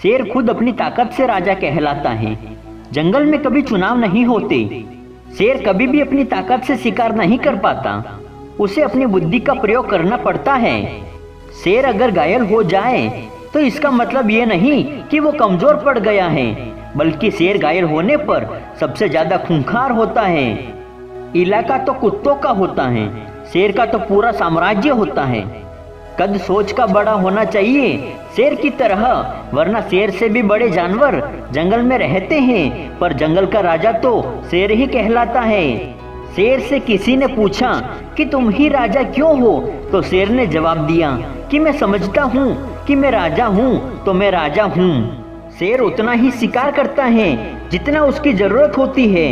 शेर खुद अपनी ताकत से राजा कहलाता है। जंगल में कभी चुनाव नहीं होते। शेर कभी भी अपनी ताकत से शिकार नहीं कर पाता, उसे अपनी बुद्धि का प्रयोग करना पड़ता है। शेर अगर घायल हो जाए तो इसका मतलब ये नहीं कि वो कमजोर पड़ गया है, बल्कि शेर घायल होने पर सबसे ज्यादा खूंखार होता है। इलाका तो कुत्तों का होता है, शेर का तो पूरा साम्राज्य होता है। कद सोच का बड़ा होना चाहिए शेर की तरह, वरना शेर से भी बड़े जानवर जंगल में रहते हैं, पर जंगल का राजा तो शेर ही कहलाता है। शेर से किसी ने पूछा कि तुम ही राजा क्यों हो, तो शेर ने जवाब दिया कि मैं समझता हूँ कि मैं राजा हूँ तो मैं राजा हूँ। शेर उतना ही शिकार करता है जितना उसकी जरूरत होती है।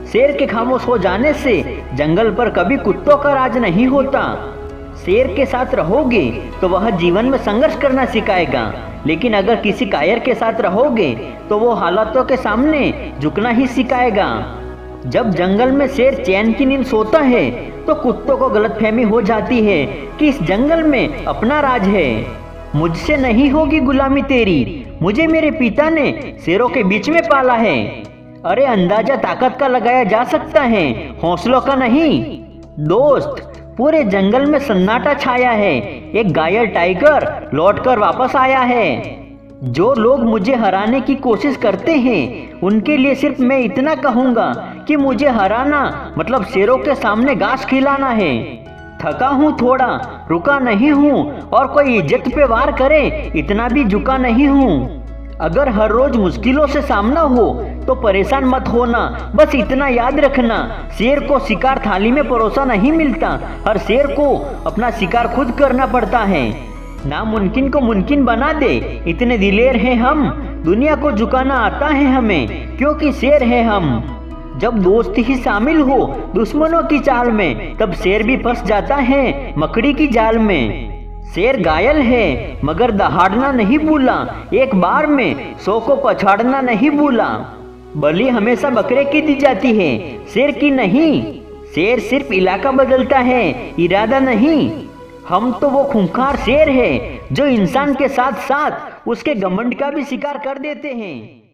शेर के खामोश हो जाने से जंगल पर कभी कुत्तों का राज नहीं होता। शेर के साथ रहोगे तो वह जीवन में संघर्ष करना सिखाएगा, लेकिन अगर किसी कायर के साथ रहोगे तो वो हालातों के सामने झुकना ही सिखाएगा। जब जंगल में शेर चैन की नींद सोता है तो कुत्तों को गलतफहमी हो जाती है कि इस जंगल में अपना राज है। मुझसे नहीं होगी गुलामी तेरी, मुझे मेरे पिता ने शेरों के बीच में पाला है। अरे अंदाजा ताकत का लगाया जा सकता है, हौसलों का नहीं। दोस्त, पूरे जंगल में सन्नाटा छाया है। एक घायल टाइगर लौटकर वापस आया है। जो लोग मुझे हराने की कोशिश करते हैं उनके लिए सिर्फ मैं इतना कहूंगा कि मुझे हराना मतलब शेरों के सामने घास खिलाना है। थका हूँ थोड़ा, रुका नहीं हूँ, और कोई इज्जत पे वार करे इतना भी झुका नहीं हूँ। अगर हर रोज मुश्किलों से सामना हो तो परेशान मत होना, बस इतना याद रखना, शेर को शिकार थाली में परोसा नहीं मिलता, हर शेर को अपना शिकार खुद करना पड़ता है। नामुमकिन को मुमकिन बना दे, इतने दिलेर हैं हम, दुनिया को झुकाना आता है हमें, क्योंकि शेर है हम। जब दोस्त ही शामिल हो दुश्मनों की चाल में, तब शेर भी फंस जाता है मकड़ी की जाल में। शेर घायल है मगर दहाड़ना नहीं भूला, एक बार में 100 को पछाड़ना नहीं भूला। बलि हमेशा बकरे की दी जाती है, शेर की नहीं। शेर सिर्फ इलाका बदलता है, इरादा नहीं। हम तो वो खूंखार शेर है जो इंसान के साथ साथ उसके घमंड का भी शिकार कर देते हैं।